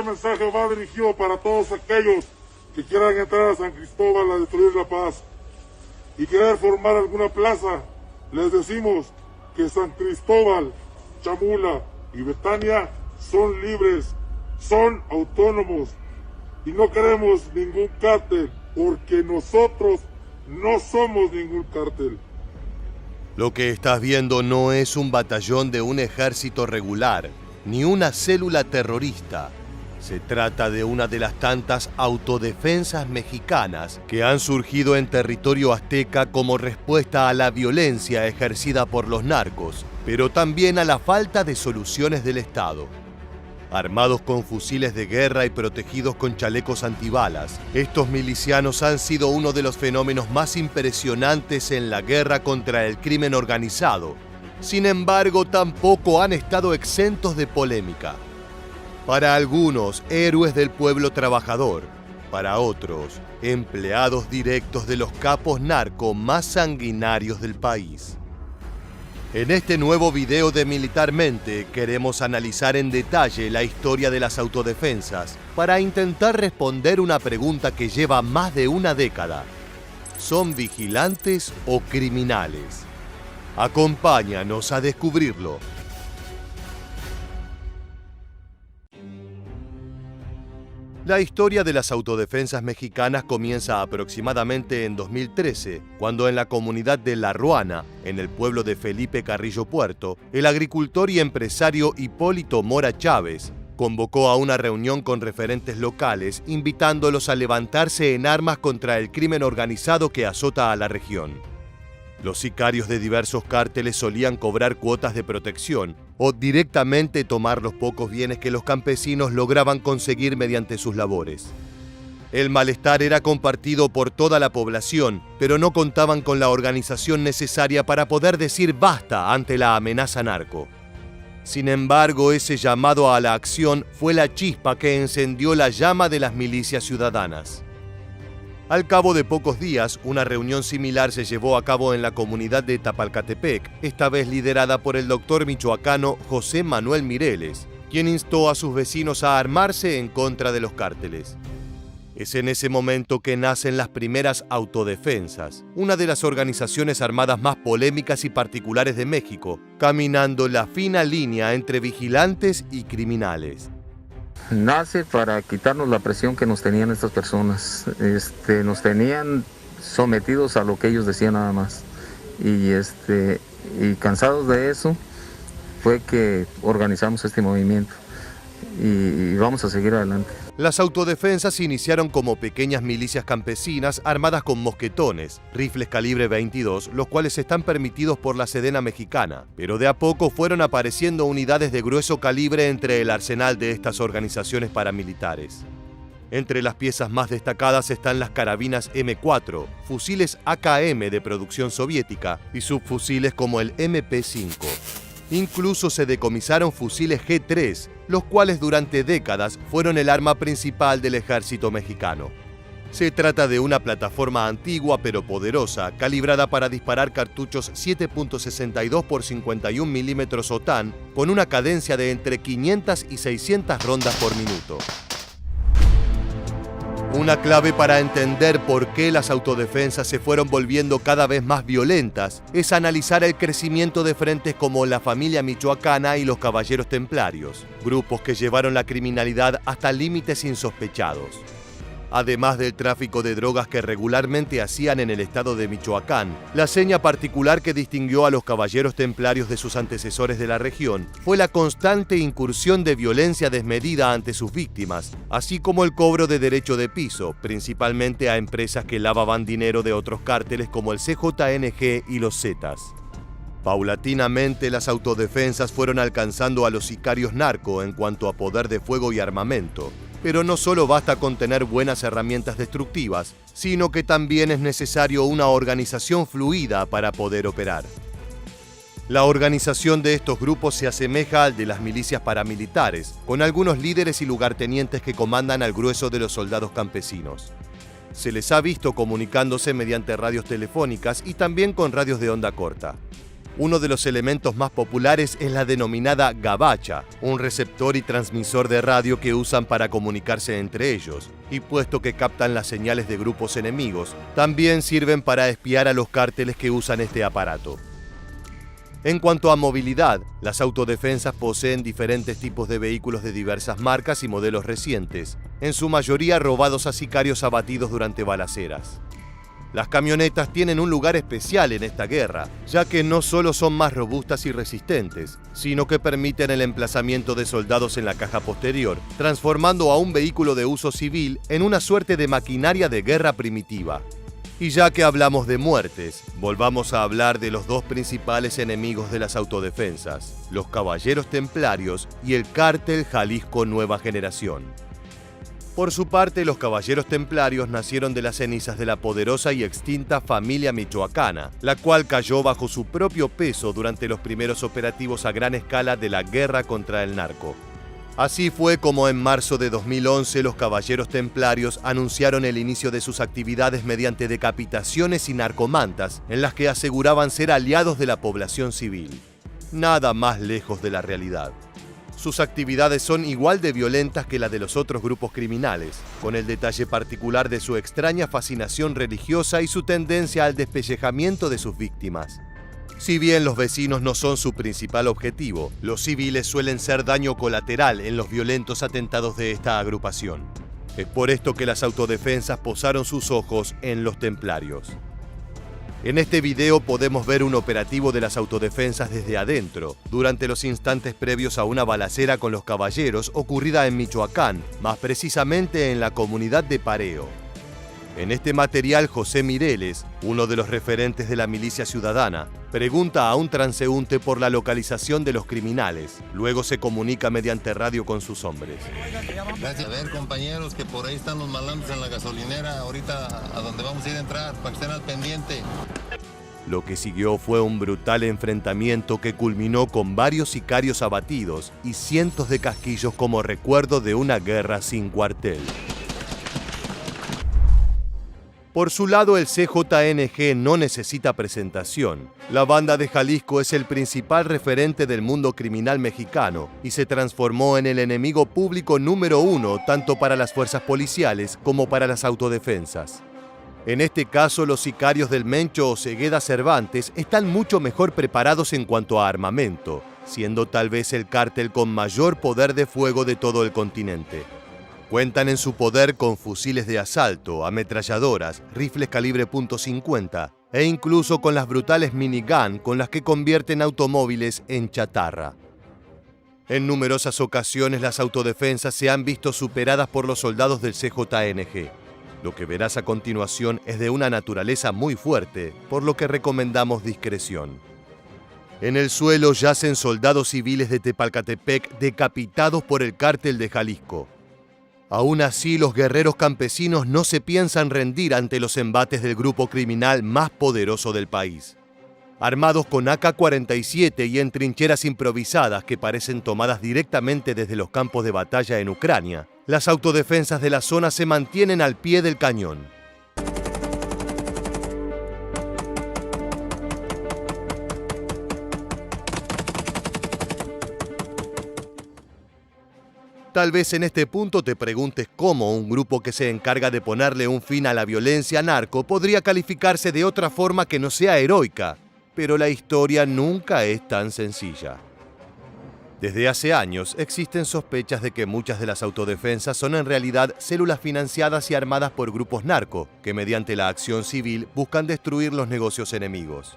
mensaje va dirigido para todos aquellos que quieran entrar a San Cristóbal a destruir la paz y querer formar alguna plaza. Les decimos que San Cristóbal, Chamula y Betania son libres, son autónomos y no queremos ningún cártel porque nosotros no somos ningún cártel. Lo que estás viendo no es un batallón de un ejército regular, ni una célula terrorista. Se trata de una de las tantas autodefensas mexicanas que han surgido en territorio azteca como respuesta a la violencia ejercida por los narcos, pero también a la falta de soluciones del Estado. Armados con fusiles de guerra y protegidos con chalecos antibalas, estos milicianos han sido uno de los fenómenos más impresionantes en la guerra contra el crimen organizado. Sin embargo, tampoco han estado exentos de polémica. Para algunos, héroes del pueblo trabajador. Para otros, empleados directos de los capos narco más sanguinarios del país. En este nuevo video de Militarmente queremos analizar en detalle la historia de las autodefensas para intentar responder una pregunta que lleva más de una década. ¿Son vigilantes o criminales? Acompáñanos a descubrirlo. La historia de las autodefensas mexicanas comienza aproximadamente en 2013, cuando en la comunidad de La Ruana, en el pueblo de Felipe Carrillo Puerto, el agricultor y empresario Hipólito Mora Chávez convocó a una reunión con referentes locales, invitándolos a levantarse en armas contra el crimen organizado que azota a la región. Los sicarios de diversos cárteles solían cobrar cuotas de protección o directamente tomar los pocos bienes que los campesinos lograban conseguir mediante sus labores. El malestar era compartido por toda la población, pero no contaban con la organización necesaria para poder decir basta ante la amenaza narco. Sin embargo, ese llamado a la acción fue la chispa que encendió la llama de las milicias ciudadanas. Al cabo de pocos días, una reunión similar se llevó a cabo en la comunidad de Tapalcatepec, esta vez liderada por el doctor michoacano José Manuel Mireles, quien instó a sus vecinos a armarse en contra de los cárteles. Es en ese momento que nacen las primeras autodefensas, una de las organizaciones armadas más polémicas y particulares de México, caminando la fina línea entre vigilantes y criminales. Nace para quitarnos la presión que nos tenían estas personas. Nos tenían sometidos a lo que ellos decían nada más. Y cansados de eso, fue que organizamos este movimiento. Y vamos a seguir adelante. Las autodefensas se iniciaron como pequeñas milicias campesinas armadas con mosquetones, rifles calibre 22, los cuales están permitidos por la Sedena mexicana, pero de a poco fueron apareciendo unidades de grueso calibre entre el arsenal de estas organizaciones paramilitares. Entre las piezas más destacadas están las carabinas M4, fusiles AKM de producción soviética y subfusiles como el MP5. Incluso se decomisaron fusiles G3, los cuales durante décadas fueron el arma principal del ejército mexicano. Se trata de una plataforma antigua pero poderosa, calibrada para disparar cartuchos 7.62 x 51 mm OTAN con una cadencia de entre 500 y 600 rondas por minuto. Una clave para entender por qué las autodefensas se fueron volviendo cada vez más violentas es analizar el crecimiento de frentes como la familia michoacana y los caballeros templarios, grupos que llevaron la criminalidad hasta límites insospechados. Además del tráfico de drogas que regularmente hacían en el estado de Michoacán, la seña particular que distinguió a los caballeros templarios de sus antecesores de la región fue la constante incursión de violencia desmedida ante sus víctimas, así como el cobro de derecho de piso, principalmente a empresas que lavaban dinero de otros cárteles como el CJNG y los Zetas. Paulatinamente, las autodefensas fueron alcanzando a los sicarios narco en cuanto a poder de fuego y armamento. Pero no solo basta con tener buenas herramientas destructivas, sino que también es necesario una organización fluida para poder operar. La organización de estos grupos se asemeja al de las milicias paramilitares, con algunos líderes y lugartenientes que comandan al grueso de los soldados campesinos. Se les ha visto comunicándose mediante radios telefónicas y también con radios de onda corta. Uno de los elementos más populares es la denominada gabacha, un receptor y transmisor de radio que usan para comunicarse entre ellos, y puesto que captan las señales de grupos enemigos, también sirven para espiar a los cárteles que usan este aparato. En cuanto a movilidad, las autodefensas poseen diferentes tipos de vehículos de diversas marcas y modelos recientes, en su mayoría robados a sicarios abatidos durante balaceras. Las camionetas tienen un lugar especial en esta guerra, ya que no solo son más robustas y resistentes, sino que permiten el emplazamiento de soldados en la caja posterior, transformando a un vehículo de uso civil en una suerte de maquinaria de guerra primitiva. Y ya que hablamos de muertes, volvamos a hablar de los dos principales enemigos de las autodefensas, los Caballeros Templarios y el Cártel Jalisco Nueva Generación. Por su parte, los Caballeros Templarios nacieron de las cenizas de la poderosa y extinta familia michoacana, la cual cayó bajo su propio peso durante los primeros operativos a gran escala de la guerra contra el narco. Así fue como en marzo de 2011 los Caballeros Templarios anunciaron el inicio de sus actividades mediante decapitaciones y narcomantas, en las que aseguraban ser aliados de la población civil. Nada más lejos de la realidad. Sus actividades son igual de violentas que la de los otros grupos criminales, con el detalle particular de su extraña fascinación religiosa y su tendencia al despellejamiento de sus víctimas. Si bien los vecinos no son su principal objetivo, los civiles suelen ser daño colateral en los violentos atentados de esta agrupación. Es por esto que las autodefensas posaron sus ojos en los templarios. En este video podemos ver un operativo de las autodefensas desde adentro, durante los instantes previos a una balacera con los caballeros ocurrida en Michoacán, más precisamente en la comunidad de Pareo. En este material, José Mireles, uno de los referentes de la milicia ciudadana, pregunta a un transeúnte por la localización de los criminales. Luego se comunica mediante radio con sus hombres. Gracias. A ver, compañeros, que por ahí están los malandros en la gasolinera, ahorita a donde vamos a ir a entrar, para que estén al pendiente. Lo que siguió fue un brutal enfrentamiento que culminó con varios sicarios abatidos y cientos de casquillos como recuerdo de una guerra sin cuartel. Por su lado, el CJNG no necesita presentación. La banda de Jalisco es el principal referente del mundo criminal mexicano y se transformó en el enemigo público número uno tanto para las fuerzas policiales como para las autodefensas. En este caso, los sicarios del Mencho Osegueda Cervantes están mucho mejor preparados en cuanto a armamento, siendo tal vez el cártel con mayor poder de fuego de todo el continente. Cuentan en su poder con fusiles de asalto, ametralladoras, rifles calibre .50 e incluso con las brutales minigun con las que convierten automóviles en chatarra. En numerosas ocasiones las autodefensas se han visto superadas por los soldados del CJNG. Lo que verás a continuación es de una naturaleza muy fuerte, por lo que recomendamos discreción. En el suelo yacen soldados civiles de Tepalcatepec decapitados por el cártel de Jalisco. Aún así, los guerreros campesinos no se piensan rendir ante los embates del grupo criminal más poderoso del país. Armados con AK-47 y en trincheras improvisadas que parecen tomadas directamente desde los campos de batalla en Ucrania, las autodefensas de la zona se mantienen al pie del cañón. Tal vez en este punto te preguntes cómo un grupo que se encarga de ponerle un fin a la violencia narco podría calificarse de otra forma que no sea heroica, pero la historia nunca es tan sencilla. Desde hace años existen sospechas de que muchas de las autodefensas son en realidad células financiadas y armadas por grupos narco, que mediante la acción civil buscan destruir los negocios enemigos.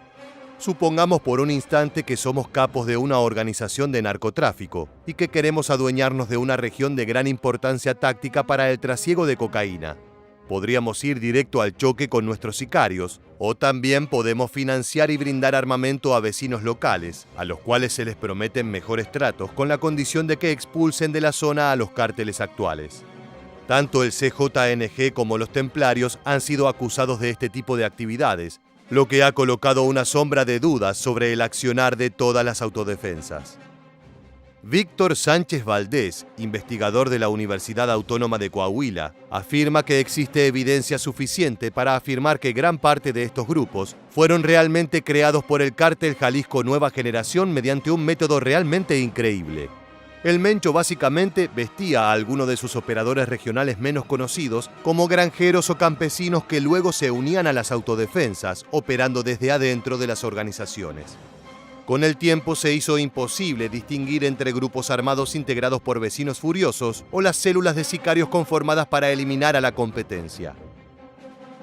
Supongamos por un instante que somos capos de una organización de narcotráfico y que queremos adueñarnos de una región de gran importancia táctica para el trasiego de cocaína. Podríamos ir directo al choque con nuestros sicarios, o también podemos financiar y brindar armamento a vecinos locales, a los cuales se les prometen mejores tratos con la condición de que expulsen de la zona a los cárteles actuales. Tanto el CJNG como los templarios han sido acusados de este tipo de actividades, lo que ha colocado una sombra de dudas sobre el accionar de todas las autodefensas. Víctor Sánchez Valdés, investigador de la Universidad Autónoma de Coahuila, afirma que existe evidencia suficiente para afirmar que gran parte de estos grupos fueron realmente creados por el cártel Jalisco Nueva Generación mediante un método realmente increíble. El Mencho básicamente vestía a algunos de sus operadores regionales menos conocidos como granjeros o campesinos que luego se unían a las autodefensas, operando desde adentro de las organizaciones. Con el tiempo se hizo imposible distinguir entre grupos armados integrados por vecinos furiosos o las células de sicarios conformadas para eliminar a la competencia.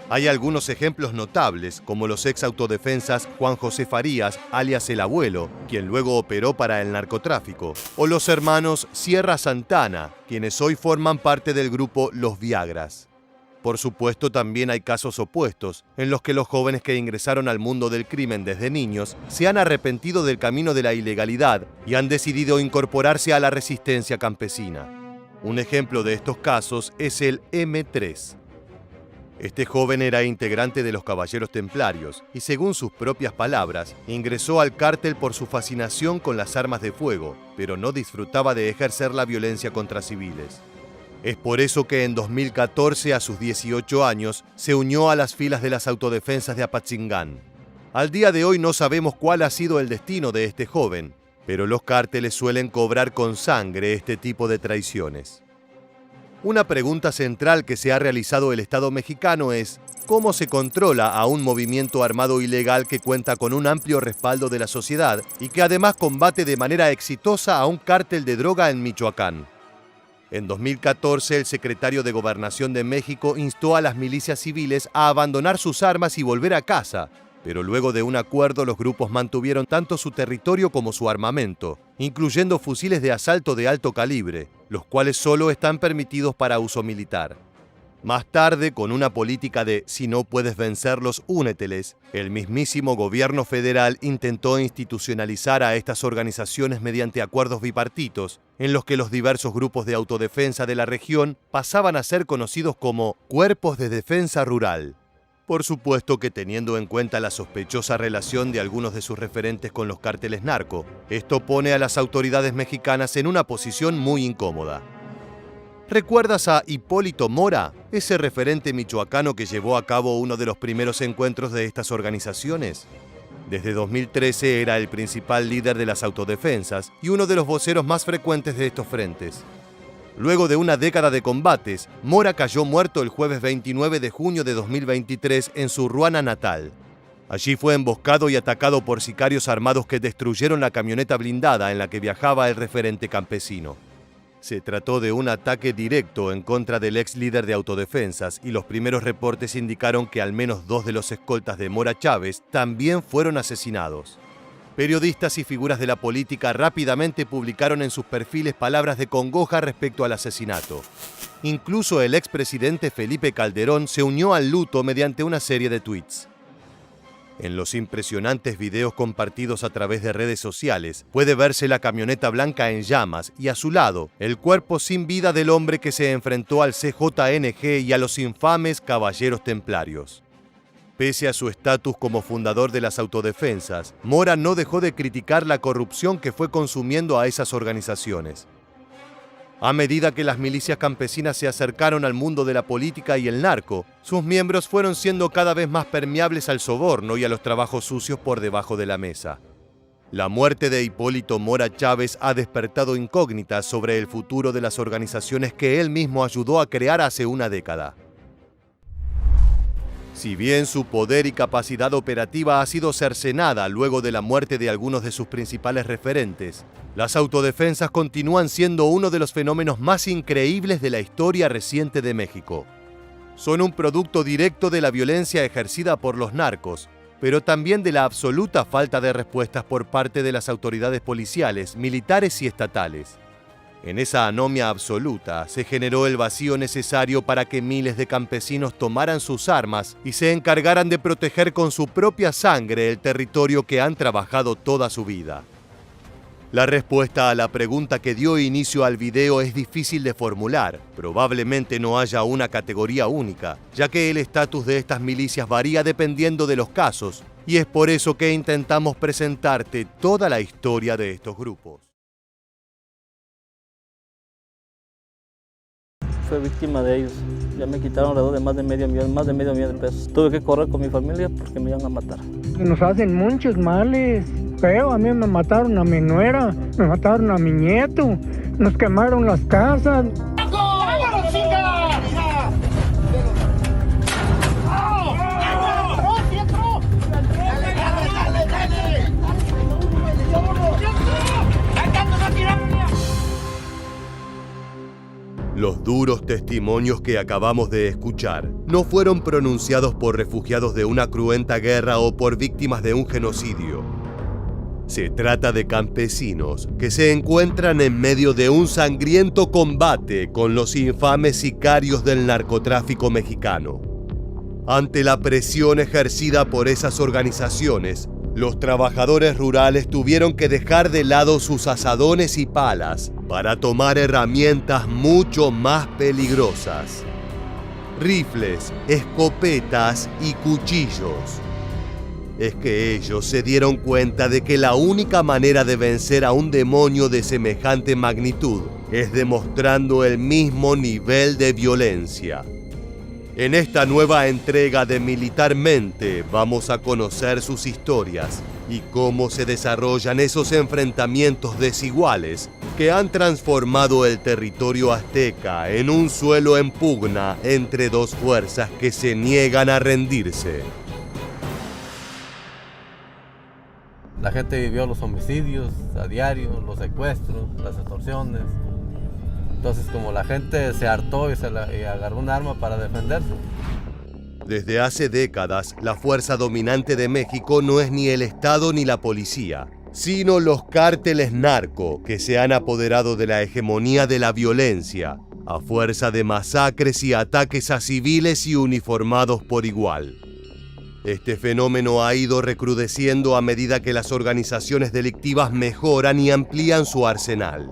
Hay algunos ejemplos notables, como los ex autodefensas Juan José Farías, alias El Abuelo, quien luego operó para el narcotráfico, o los hermanos Sierra Santana, quienes hoy forman parte del grupo Los Viagras. Por supuesto, también hay casos opuestos, en los que los jóvenes que ingresaron al mundo del crimen desde niños se han arrepentido del camino de la ilegalidad y han decidido incorporarse a la resistencia campesina. Un ejemplo de estos casos es el M3. Este joven era integrante de los Caballeros Templarios y, según sus propias palabras, ingresó al cártel por su fascinación con las armas de fuego, pero no disfrutaba de ejercer la violencia contra civiles. Es por eso que en 2014, a sus 18 años, se unió a las filas de las autodefensas de Apatzingán. Al día de hoy no sabemos cuál ha sido el destino de este joven, pero los cárteles suelen cobrar con sangre este tipo de traiciones. Una pregunta central que se ha realizado el Estado mexicano es: ¿cómo se controla a un movimiento armado ilegal que cuenta con un amplio respaldo de la sociedad y que además combate de manera exitosa a un cártel de droga en Michoacán? En 2014, el secretario de Gobernación de México instó a las milicias civiles a abandonar sus armas y volver a casa, pero luego de un acuerdo los grupos mantuvieron tanto su territorio como su armamento, incluyendo fusiles de asalto de alto calibre, los cuales solo están permitidos para uso militar. Más tarde, con una política de «si no puedes vencerlos, úneteles», el mismísimo gobierno federal intentó institucionalizar a estas organizaciones mediante acuerdos bipartitos, en los que los diversos grupos de autodefensa de la región pasaban a ser conocidos como Cuerpos de Defensa Rural. Por supuesto que, teniendo en cuenta la sospechosa relación de algunos de sus referentes con los cárteles narco, esto pone a las autoridades mexicanas en una posición muy incómoda. ¿Recuerdas a Hipólito Mora, ese referente michoacano que llevó a cabo uno de los primeros encuentros de estas organizaciones? Desde 2013 era el principal líder de las autodefensas y uno de los voceros más frecuentes de estos frentes. Luego de una década de combates, Mora cayó muerto el jueves 29 de junio de 2023 en su Ruana natal. Allí fue emboscado y atacado por sicarios armados que destruyeron la camioneta blindada en la que viajaba el referente campesino. Se trató de un ataque directo en contra del ex líder de autodefensas y los primeros reportes indicaron que al menos 2 de los escoltas de Mora Chávez también fueron asesinados. Periodistas y figuras de la política rápidamente publicaron en sus perfiles palabras de congoja respecto al asesinato. Incluso el expresidente Felipe Calderón se unió al luto mediante una serie de tweets. En los impresionantes videos compartidos a través de redes sociales, puede verse la camioneta blanca en llamas y a su lado, el cuerpo sin vida del hombre que se enfrentó al CJNG y a los infames Caballeros Templarios. Pese a su estatus como fundador de las autodefensas, Mora no dejó de criticar la corrupción que fue consumiendo a esas organizaciones. A medida que las milicias campesinas se acercaron al mundo de la política y el narco, sus miembros fueron siendo cada vez más permeables al soborno y a los trabajos sucios por debajo de la mesa. La muerte de Hipólito Mora Chávez ha despertado incógnitas sobre el futuro de las organizaciones que él mismo ayudó a crear hace una década. Si bien su poder y capacidad operativa ha sido cercenada luego de la muerte de algunos de sus principales referentes, las autodefensas continúan siendo uno de los fenómenos más increíbles de la historia reciente de México. Son un producto directo de la violencia ejercida por los narcos, pero también de la absoluta falta de respuestas por parte de las autoridades policiales, militares y estatales. En esa anomia absoluta se generó el vacío necesario para que miles de campesinos tomaran sus armas y se encargaran de proteger con su propia sangre el territorio que han trabajado toda su vida. La respuesta a la pregunta que dio inicio al video es difícil de formular. Probablemente no haya una categoría única, ya que el estatus de estas milicias varía dependiendo de los casos, y es por eso que intentamos presentarte toda la historia de estos grupos. fui víctima de ellos. Ya me quitaron alrededor de más de medio millón de pesos. Tuve que correr con mi familia porque me iban a matar. Nos hacen muchos males. Feo, a mí me mataron a mi nuera, me mataron a mi nieto, nos quemaron las casas. Los duros testimonios que acabamos de escuchar no fueron pronunciados por refugiados de una cruenta guerra o por víctimas de un genocidio. Se trata de campesinos que se encuentran en medio de un sangriento combate con los infames sicarios del narcotráfico mexicano. Ante la presión ejercida por esas organizaciones, los trabajadores rurales tuvieron que dejar de lado sus azadones y palas para tomar herramientas mucho más peligrosas: rifles, escopetas y cuchillos. Es que ellos se dieron cuenta de que la única manera de vencer a un demonio de semejante magnitud es demostrando el mismo nivel de violencia. En esta nueva entrega de Militarmente vamos a conocer sus historias y cómo se desarrollan esos enfrentamientos desiguales que han transformado el territorio azteca en un suelo en pugna entre dos fuerzas que se niegan a rendirse. La gente vivió los homicidios a diario, los secuestros, las extorsiones. Entonces, como la gente se hartó y agarró un arma para defenderse. Desde hace décadas, la fuerza dominante de México no es ni el Estado ni la policía, sino los cárteles narco que se han apoderado de la hegemonía de la violencia, a fuerza de masacres y ataques a civiles y uniformados por igual. Este fenómeno ha ido recrudeciendo a medida que las organizaciones delictivas mejoran y amplían su arsenal.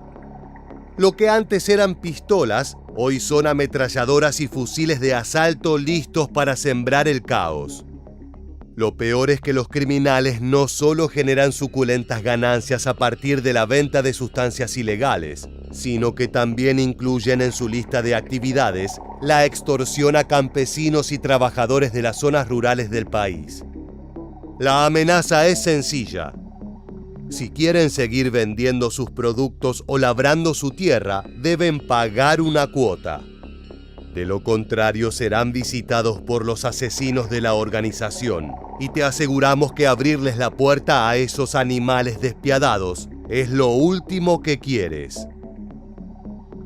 Lo que antes eran pistolas, hoy son ametralladoras y fusiles de asalto listos para sembrar el caos. Lo peor es que los criminales no solo generan suculentas ganancias a partir de la venta de sustancias ilegales, sino que también incluyen en su lista de actividades la extorsión a campesinos y trabajadores de las zonas rurales del país. La amenaza es sencilla. Si quieren seguir vendiendo sus productos o labrando su tierra, deben pagar una cuota. De lo contrario, serán visitados por los asesinos de la organización, y te aseguramos que abrirles la puerta a esos animales despiadados es lo último que quieres.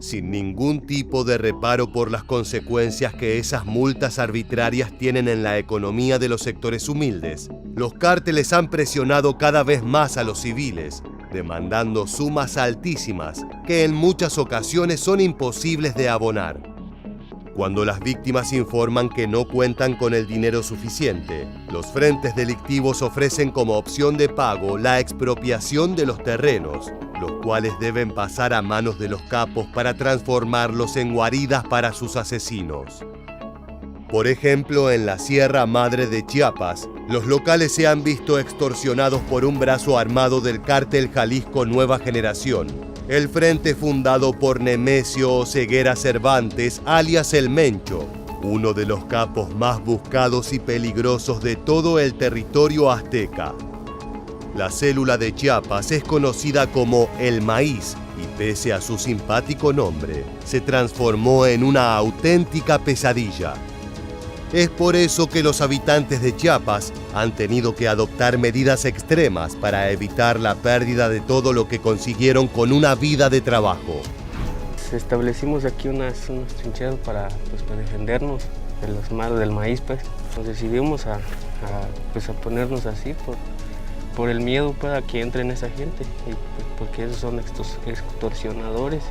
Sin ningún tipo de reparo por las consecuencias que esas multas arbitrarias tienen en la economía de los sectores humildes, los cárteles han presionado cada vez más a los civiles, demandando sumas altísimas que en muchas ocasiones son imposibles de abonar. Cuando las víctimas informan que no cuentan con el dinero suficiente, los frentes delictivos ofrecen como opción de pago la expropiación de los terrenos, los cuales deben pasar a manos de los capos para transformarlos en guaridas para sus asesinos. Por ejemplo, en la Sierra Madre de Chiapas, los locales se han visto extorsionados por un brazo armado del cártel Jalisco Nueva Generación, el frente fundado por Nemesio Oseguera Cervantes, alias El Mencho, uno de los capos más buscados y peligrosos de todo el territorio azteca. La célula de Chiapas es conocida como El Maíz y, pese a su simpático nombre, se transformó en una auténtica pesadilla. Es por eso que los habitantes de Chiapas han tenido que adoptar medidas extremas para evitar la pérdida de todo lo que consiguieron con una vida de trabajo. Establecimos aquí unas trincheras para defendernos de los malos del maíz. Nos decidimos a ponernos así por el miedo a que entren esa gente, porque esos son extorsionadores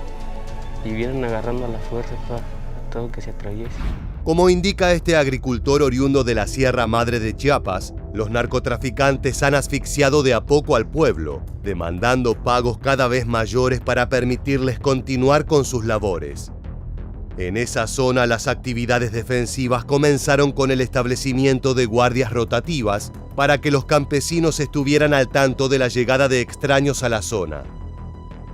y vienen agarrando a la fuerza a todo que se atraviese. Como indica este agricultor oriundo de la Sierra Madre de Chiapas, los narcotraficantes han asfixiado de a poco al pueblo, demandando pagos cada vez mayores para permitirles continuar con sus labores. En esa zona, las actividades defensivas comenzaron con el establecimiento de guardias rotativas para que los campesinos estuvieran al tanto de la llegada de extraños a la zona.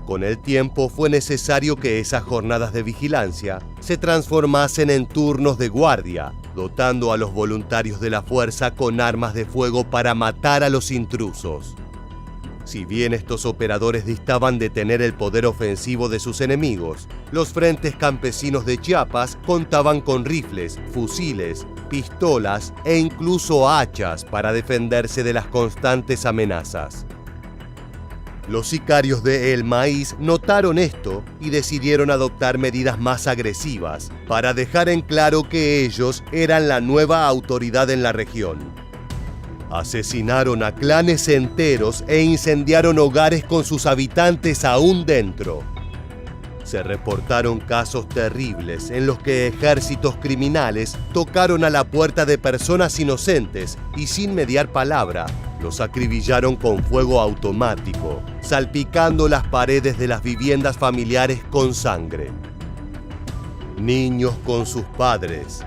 Con el tiempo fue necesario que esas jornadas de vigilancia se transformasen en turnos de guardia, dotando a los voluntarios de la fuerza con armas de fuego para matar a los intrusos. Si bien estos operadores distaban de tener el poder ofensivo de sus enemigos, los frentes campesinos de Chiapas contaban con rifles, fusiles, pistolas e incluso hachas para defenderse de las constantes amenazas. Los sicarios de El Maíz notaron esto y decidieron adoptar medidas más agresivas para dejar en claro que ellos eran la nueva autoridad en la región. Asesinaron a clanes enteros e incendiaron hogares con sus habitantes aún dentro. Se reportaron casos terribles en los que ejércitos criminales tocaron a la puerta de personas inocentes y sin mediar palabra, los acribillaron con fuego automático, salpicando las paredes de las viviendas familiares con sangre. Niños con sus padres,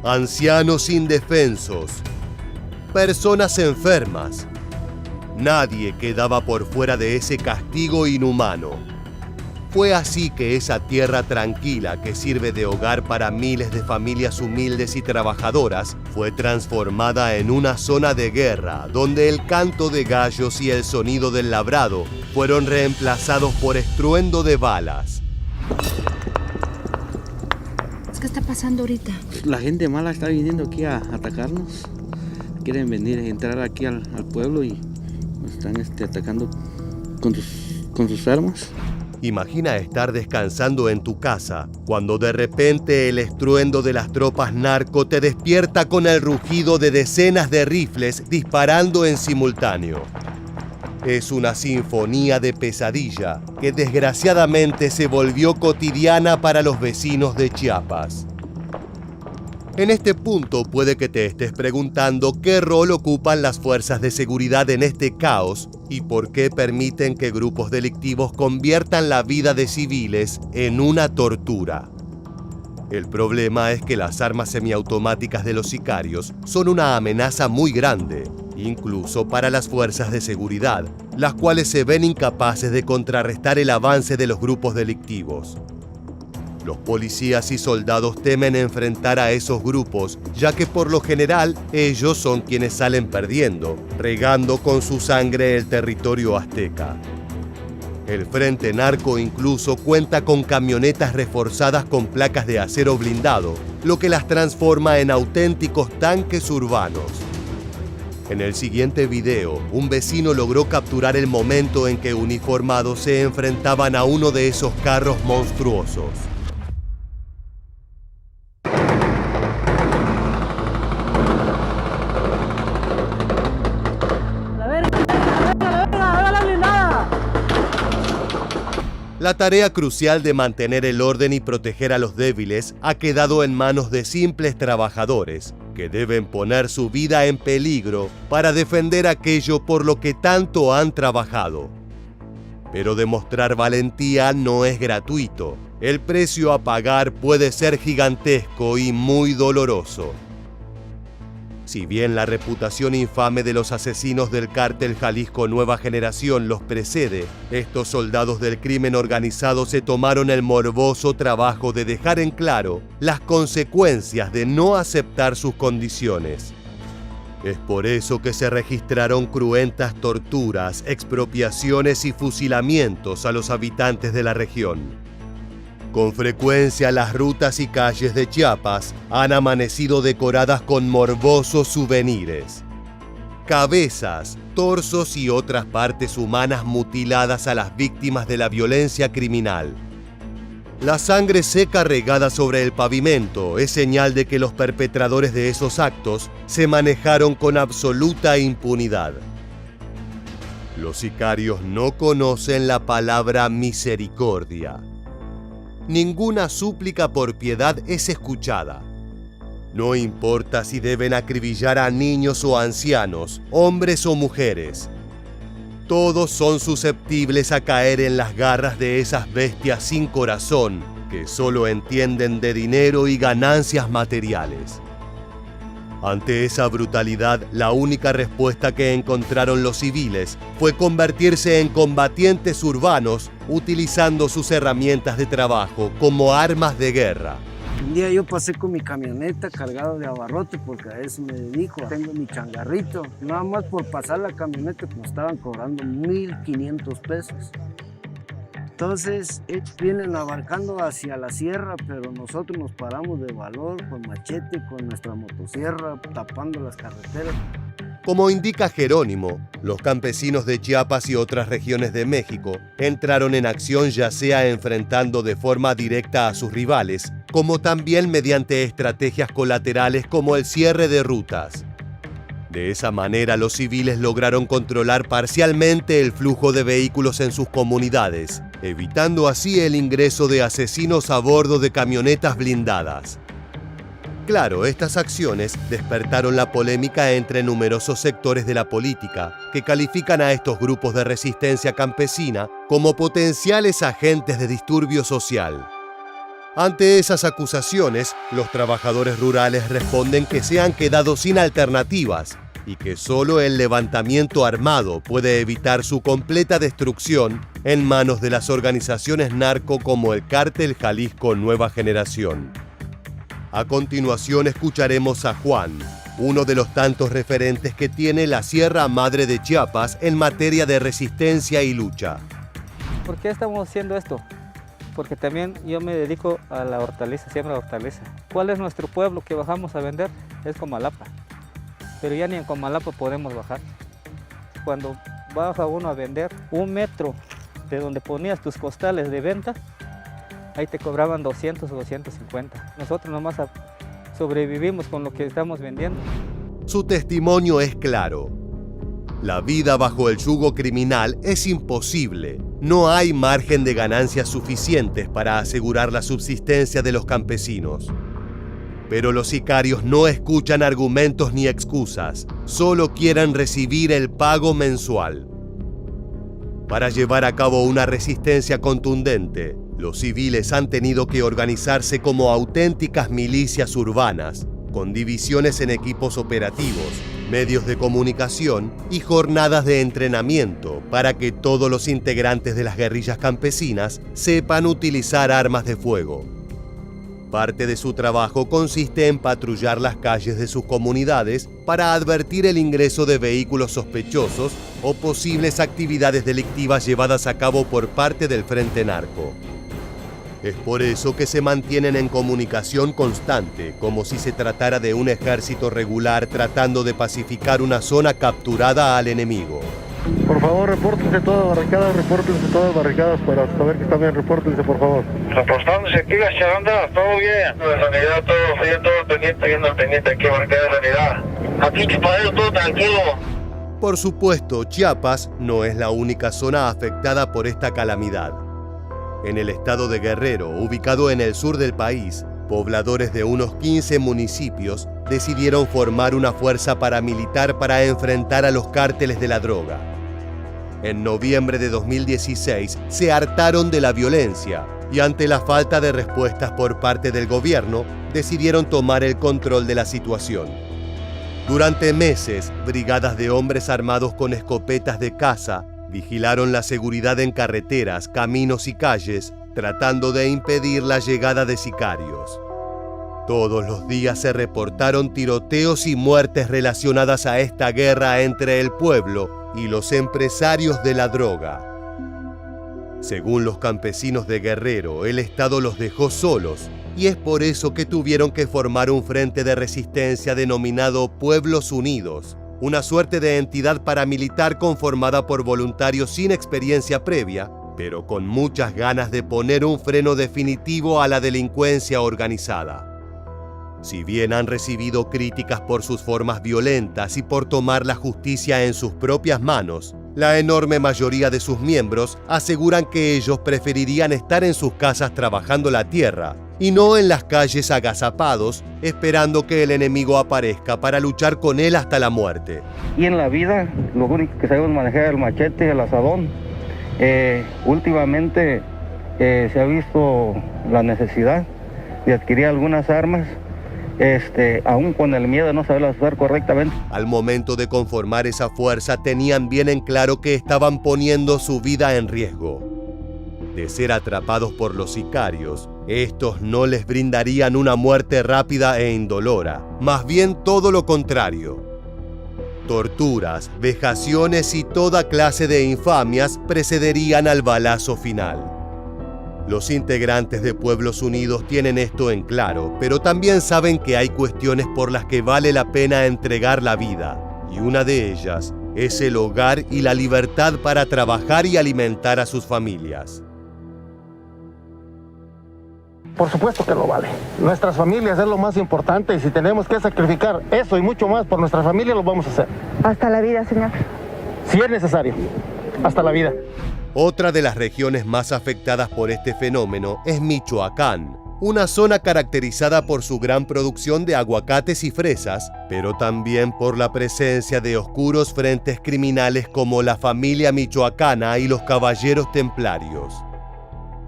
ancianos indefensos, personas enfermas. Nadie quedaba por fuera de ese castigo inhumano. Fue así que esa tierra tranquila que sirve de hogar para miles de familias humildes y trabajadoras fue transformada en una zona de guerra donde el canto de gallos y el sonido del labrado fueron reemplazados por estruendo de balas. ¿Qué está pasando ahorita? La gente mala está viniendo aquí a atacarnos. Quieren venir a entrar aquí al pueblo y nos están atacando con sus armas. Imagina estar descansando en tu casa cuando de repente el estruendo de las tropas narco te despierta con el rugido de decenas de rifles disparando en simultáneo. Es una sinfonía de pesadilla que desgraciadamente se volvió cotidiana para los vecinos de Chiapas. En este punto puede que te estés preguntando qué rol ocupan las fuerzas de seguridad en este caos y por qué permiten que grupos delictivos conviertan la vida de civiles en una tortura. El problema es que las armas semiautomáticas de los sicarios son una amenaza muy grande, incluso para las fuerzas de seguridad, las cuales se ven incapaces de contrarrestar el avance de los grupos delictivos. Los policías y soldados temen enfrentar a esos grupos, ya que por lo general ellos son quienes salen perdiendo, regando con su sangre el territorio azteca. El Frente Narco incluso cuenta con camionetas reforzadas con placas de acero blindado, lo que las transforma en auténticos tanques urbanos. En el siguiente video, un vecino logró capturar el momento en que uniformados se enfrentaban a uno de esos carros monstruosos. La tarea crucial de mantener el orden y proteger a los débiles ha quedado en manos de simples trabajadores, que deben poner su vida en peligro para defender aquello por lo que tanto han trabajado. Pero demostrar valentía no es gratuito. El precio a pagar puede ser gigantesco y muy doloroso. Si bien la reputación infame de los asesinos del cártel Jalisco Nueva Generación los precede, estos soldados del crimen organizado se tomaron el morboso trabajo de dejar en claro las consecuencias de no aceptar sus condiciones. Es por eso que se registraron cruentas torturas, expropiaciones y fusilamientos a los habitantes de la región. Con frecuencia las rutas y calles de Chiapas han amanecido decoradas con morbosos souvenirs. Cabezas, torsos y otras partes humanas mutiladas a las víctimas de la violencia criminal. La sangre seca regada sobre el pavimento es señal de que los perpetradores de esos actos se manejaron con absoluta impunidad. Los sicarios no conocen la palabra misericordia. Ninguna súplica por piedad es escuchada. No importa si deben acribillar a niños o ancianos, hombres o mujeres. Todos son susceptibles a caer en las garras de esas bestias sin corazón que solo entienden de dinero y ganancias materiales. Ante esa brutalidad, la única respuesta que encontraron los civiles fue convertirse en combatientes urbanos utilizando sus herramientas de trabajo como armas de guerra. Un día yo pasé con mi camioneta cargada de abarrote porque a eso me dedico. Tengo mi changarrito. Nada más por pasar la camioneta me estaban cobrando 1,500 pesos. Entonces ellos vienen abarcando hacia la sierra, pero nosotros nos paramos de valor con machete, con nuestra motosierra, tapando las carreteras. Como indica Jerónimo, los campesinos de Chiapas y otras regiones de México entraron en acción ya sea enfrentando de forma directa a sus rivales, como también mediante estrategias colaterales como el cierre de rutas. De esa manera, los civiles lograron controlar parcialmente el flujo de vehículos en sus comunidades, evitando así el ingreso de asesinos a bordo de camionetas blindadas. Claro, estas acciones despertaron la polémica entre numerosos sectores de la política que califican a estos grupos de resistencia campesina como potenciales agentes de disturbio social. Ante esas acusaciones, los trabajadores rurales responden que se han quedado sin alternativas y que solo el levantamiento armado puede evitar su completa destrucción en manos de las organizaciones narco como el Cártel Jalisco Nueva Generación. A continuación escucharemos a Juan, uno de los tantos referentes que tiene la Sierra Madre de Chiapas en materia de resistencia y lucha. ¿Por qué estamos haciendo esto? Porque también yo me dedico a la hortaliza, siembra de hortaliza. ¿Cuál es nuestro pueblo que bajamos a vender? Es Comalapa. Pero ya ni en Comalapa podemos bajar. Cuando baja uno a vender 1 metro de donde ponías tus costales de venta, ahí te cobraban 200 o 250. Nosotros nomás sobrevivimos con lo que estamos vendiendo. Su testimonio es claro. La vida bajo el yugo criminal es imposible. No hay margen de ganancias suficientes para asegurar la subsistencia de los campesinos. Pero los sicarios no escuchan argumentos ni excusas, solo quieren recibir el pago mensual. Para llevar a cabo una resistencia contundente, los civiles han tenido que organizarse como auténticas milicias urbanas, con divisiones en equipos operativos, medios de comunicación y jornadas de entrenamiento para que todos los integrantes de las guerrillas campesinas sepan utilizar armas de fuego. Parte de su trabajo consiste en patrullar las calles de sus comunidades para advertir el ingreso de vehículos sospechosos o posibles actividades delictivas llevadas a cabo por parte del Frente Narco. Es por eso que se mantienen en comunicación constante, como si se tratara de un ejército regular tratando de pacificar una zona capturada al enemigo. Por favor, repórtense todas barricadas para saber que están bien, repórtense por favor. Reportándose aquí las charandas, todo bien. De sanidad, todo bien, todo pendiente, viendo el pendiente aquí, barricada de sanidad. Aquí Chupadero, todo tranquilo. Por supuesto, Chiapas no es la única zona afectada por esta calamidad. En el estado de Guerrero, ubicado en el sur del país, pobladores de unos 15 municipios decidieron formar una fuerza paramilitar para enfrentar a los cárteles de la droga. En noviembre de 2016 se hartaron de la violencia y ante la falta de respuestas por parte del gobierno, decidieron tomar el control de la situación. Durante meses, brigadas de hombres armados con escopetas de caza vigilaron la seguridad en carreteras, caminos y calles, tratando de impedir la llegada de sicarios. Todos los días se reportaron tiroteos y muertes relacionadas a esta guerra entre el pueblo y los empresarios de la droga. Según los campesinos de Guerrero, el Estado los dejó solos y es por eso que tuvieron que formar un frente de resistencia denominado Pueblos Unidos, una suerte de entidad paramilitar conformada por voluntarios sin experiencia previa, pero con muchas ganas de poner un freno definitivo a la delincuencia organizada. Si bien han recibido críticas por sus formas violentas y por tomar la justicia en sus propias manos, la enorme mayoría de sus miembros aseguran que ellos preferirían estar en sus casas trabajando la tierra y no en las calles agazapados esperando que el enemigo aparezca para luchar con él hasta la muerte. Y en la vida lo único que sabemos manejar es el machete y el asadón. Últimamente se ha visto la necesidad de adquirir algunas armas aún con el miedo de no saberlo hacer correctamente. Al momento de conformar esa fuerza, tenían bien en claro que estaban poniendo su vida en riesgo. De ser atrapados por los sicarios, estos no les brindarían una muerte rápida e indolora, más bien todo lo contrario. Torturas, vejaciones y toda clase de infamias precederían al balazo final. Los integrantes de Pueblos Unidos tienen esto en claro, pero también saben que hay cuestiones por las que vale la pena entregar la vida, y una de ellas es el hogar y la libertad para trabajar y alimentar a sus familias. Por supuesto que lo vale. Nuestras familias es lo más importante y si tenemos que sacrificar eso y mucho más por nuestra familia, lo vamos a hacer. Hasta la vida, señor. Si es necesario, hasta la vida. Otra de las regiones más afectadas por este fenómeno es Michoacán, una zona caracterizada por su gran producción de aguacates y fresas, pero también por la presencia de oscuros frentes criminales como la familia michoacana y los caballeros templarios.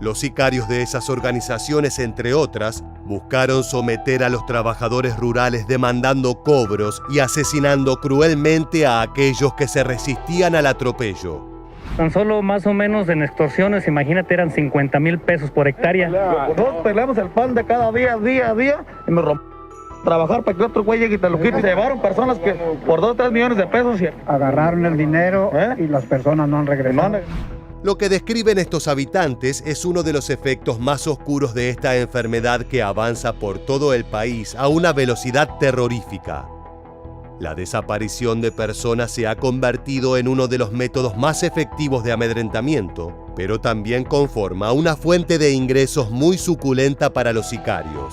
Los sicarios de esas organizaciones, entre otras, buscaron someter a los trabajadores rurales demandando cobros y asesinando cruelmente a aquellos que se resistían al atropello. Tan solo más o menos en extorsiones, imagínate, eran 50,000 pesos por hectárea. Nosotros peleamos el pan de cada día a día y me trabajar para que otro güey llegue y te lo quite. Se llevaron personas que por 2 o 3 millones de pesos agarraron el dinero y las personas no han regresado. Lo que describen estos habitantes es uno de los efectos más oscuros de esta enfermedad que avanza por todo el país a una velocidad terrorífica. La desaparición de personas se ha convertido en uno de los métodos más efectivos de amedrentamiento, pero también conforma una fuente de ingresos muy suculenta para los sicarios.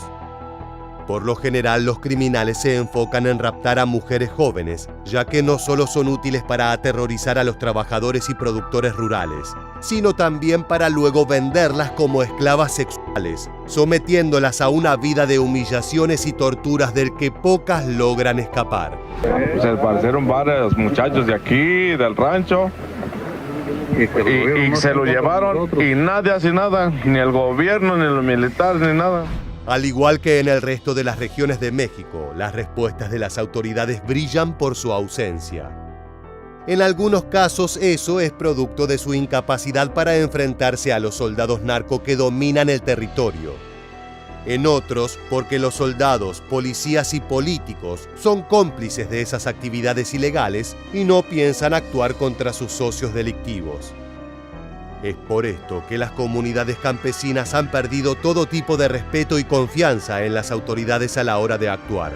Por lo general, los criminales se enfocan en raptar a mujeres jóvenes, ya que no solo son útiles para aterrorizar a los trabajadores y productores rurales, sino también para luego venderlas como esclavas sexuales, sometiéndolas a una vida de humillaciones y torturas del que pocas logran escapar. Se aparecieron varios muchachos de aquí, del rancho, y se lo llevaron y nadie hace nada, ni el gobierno, ni los militares, ni nada. Al igual que en el resto de las regiones de México, las respuestas de las autoridades brillan por su ausencia. En algunos casos eso es producto de su incapacidad para enfrentarse a los soldados narco que dominan el territorio. En otros, porque los soldados, policías y políticos son cómplices de esas actividades ilegales y no piensan actuar contra sus socios delictivos. Es por esto que las comunidades campesinas han perdido todo tipo de respeto y confianza en las autoridades a la hora de actuar.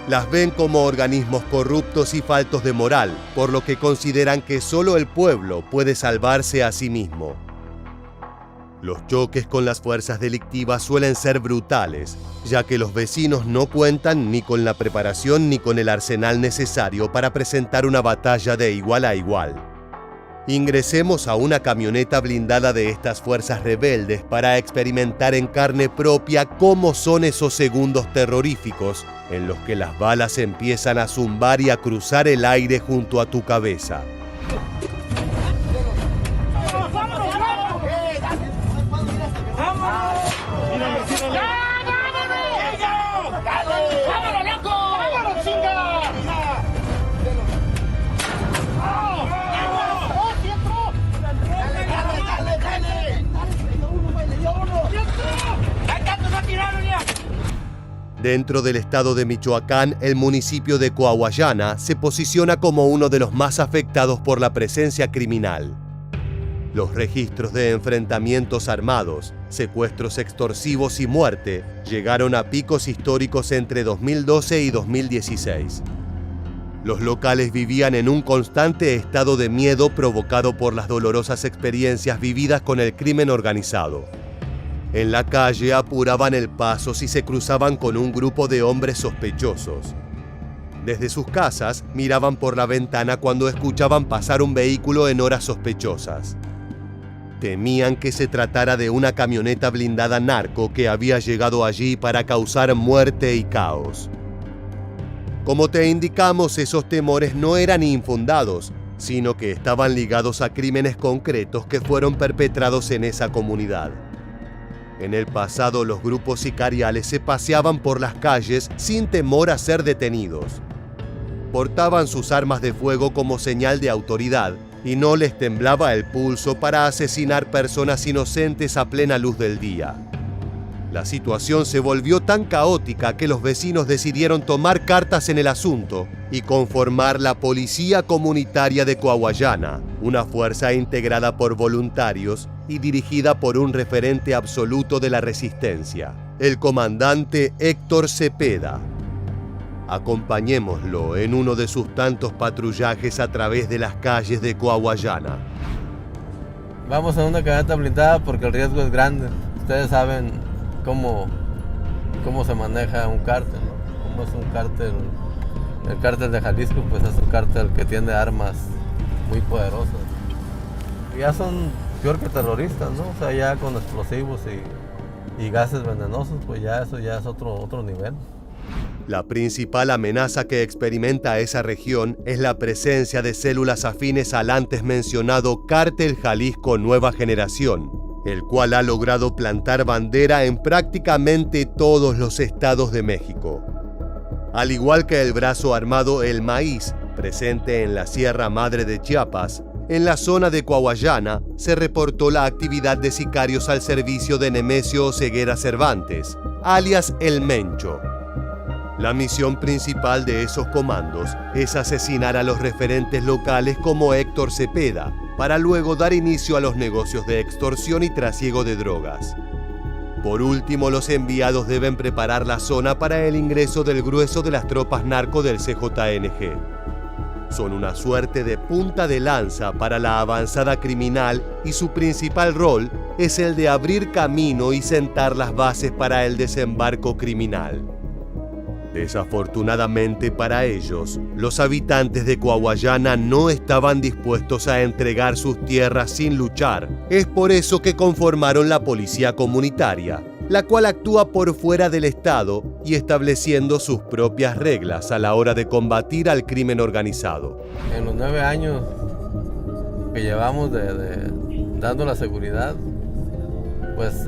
Las ven como organismos corruptos y faltos de moral, por lo que consideran que solo el pueblo puede salvarse a sí mismo. Los choques con las fuerzas delictivas suelen ser brutales, ya que los vecinos no cuentan ni con la preparación ni con el arsenal necesario para presentar una batalla de igual a igual. Ingresemos a una camioneta blindada de estas fuerzas rebeldes para experimentar en carne propia cómo son esos segundos terroríficos en los que las balas empiezan a zumbar y a cruzar el aire junto a tu cabeza. Dentro del estado de Michoacán, el municipio de Coahuayana se posiciona como uno de los más afectados por la presencia criminal. Los registros de enfrentamientos armados, secuestros extorsivos y muerte llegaron a picos históricos entre 2012 y 2016. Los locales vivían en un constante estado de miedo provocado por las dolorosas experiencias vividas con el crimen organizado. En la calle apuraban el paso si se cruzaban con un grupo de hombres sospechosos. Desde sus casas miraban por la ventana cuando escuchaban pasar un vehículo en horas sospechosas. Temían que se tratara de una camioneta blindada narco que había llegado allí para causar muerte y caos. Como te indicamos, esos temores no eran infundados, sino que estaban ligados a crímenes concretos que fueron perpetrados en esa comunidad. En el pasado, los grupos sicariales se paseaban por las calles sin temor a ser detenidos. Portaban sus armas de fuego como señal de autoridad y no les temblaba el pulso para asesinar personas inocentes a plena luz del día. La situación se volvió tan caótica que los vecinos decidieron tomar cartas en el asunto y conformar la Policía Comunitaria de Coahuallana, una fuerza integrada por voluntarios y dirigida por un referente absoluto de la resistencia, el comandante Héctor Cepeda. Acompañémoslo en uno de sus tantos patrullajes a través de las calles de Coahuallana. Vamos a una camioneta blindada porque el riesgo es grande. Ustedes saben cómo se maneja un cártel, ¿no? Cómo es un cártel. El cártel de Jalisco pues es un cártel que tiene armas muy poderosas. Ya son peor que terroristas, ¿no? O sea, ya con explosivos y gases venenosos, pues ya eso ya es otro nivel. La principal amenaza que experimenta esa región es la presencia de células afines al antes mencionado Cártel Jalisco Nueva Generación, el cual ha logrado plantar bandera en prácticamente todos los estados de México. Al igual que el brazo armado El Maíz, presente en la Sierra Madre de Chiapas, en la zona de Coahuallana se reportó la actividad de sicarios al servicio de Nemesio Oseguera Cervantes, alias El Mencho. La misión principal de esos comandos es asesinar a los referentes locales como Héctor Cepeda, para luego dar inicio a los negocios de extorsión y trasiego de drogas. Por último, los enviados deben preparar la zona para el ingreso del grueso de las tropas narco del CJNG. Son una suerte de punta de lanza para la avanzada criminal y su principal rol es el de abrir camino y sentar las bases para el desembarco criminal. Desafortunadamente para ellos, los habitantes de Coahuallana no estaban dispuestos a entregar sus tierras sin luchar. Es por eso que conformaron la Policía Comunitaria, la cual actúa por fuera del Estado y estableciendo sus propias reglas a la hora de combatir al crimen organizado. En los 9 años que llevamos dando la seguridad, pues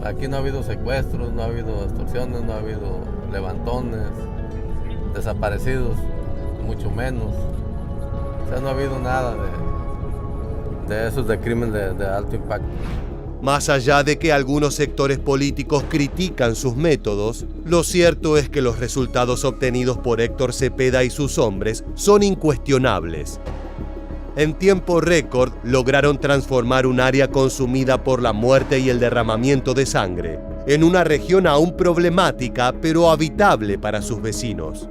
aquí no ha habido secuestros, no ha habido extorsiones, no ha habido levantones, desaparecidos, mucho menos. O sea, no ha habido nada de esos de crimen de alto impacto. Más allá de que algunos sectores políticos critican sus métodos, lo cierto es que los resultados obtenidos por Héctor Cepeda y sus hombres son incuestionables. En tiempo récord lograron transformar un área consumida por la muerte y el derramamiento de sangre en una región aún problemática pero habitable para sus vecinos.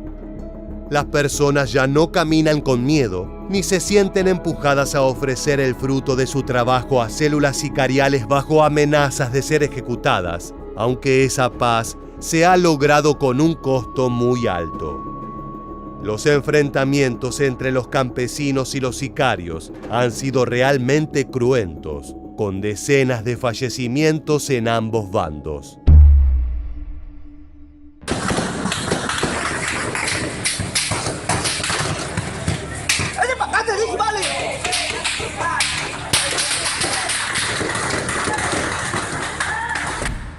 Las personas ya no caminan con miedo ni se sienten empujadas a ofrecer el fruto de su trabajo a células sicariales bajo amenazas de ser ejecutadas, aunque esa paz se ha logrado con un costo muy alto. Los enfrentamientos entre los campesinos y los sicarios han sido realmente cruentos, con decenas de fallecimientos en ambos bandos.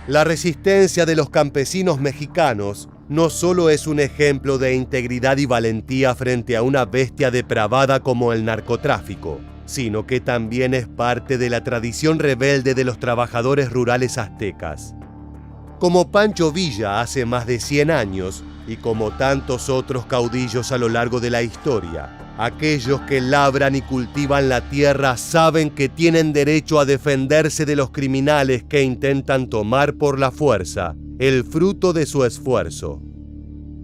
La resistencia de los campesinos mexicanos no solo es un ejemplo de integridad y valentía frente a una bestia depravada como el narcotráfico, sino que también es parte de la tradición rebelde de los trabajadores rurales aztecas. Como Pancho Villa hace más de 100 años, y como tantos otros caudillos a lo largo de la historia, aquellos que labran y cultivan la tierra saben que tienen derecho a defenderse de los criminales que intentan tomar por la fuerza el fruto de su esfuerzo.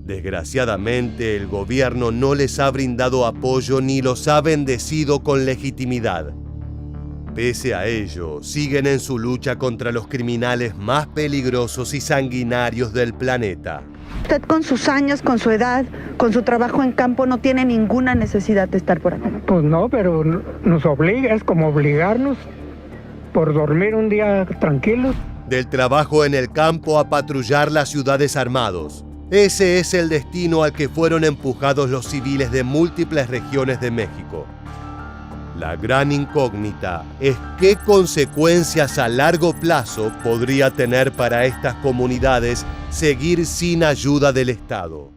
Desgraciadamente, el gobierno no les ha brindado apoyo ni los ha bendecido con legitimidad. Pese a ello, siguen en su lucha contra los criminales más peligrosos y sanguinarios del planeta. Usted con sus años, con su edad, con su trabajo en campo, no tiene ninguna necesidad de estar por acá. Pues no, pero nos obliga, es como obligarnos por dormir un día tranquilos. Del trabajo en el campo a patrullar las ciudades armados. Ese es el destino al que fueron empujados los civiles de múltiples regiones de México. La gran incógnita es qué consecuencias a largo plazo podría tener para estas comunidades seguir sin ayuda del Estado.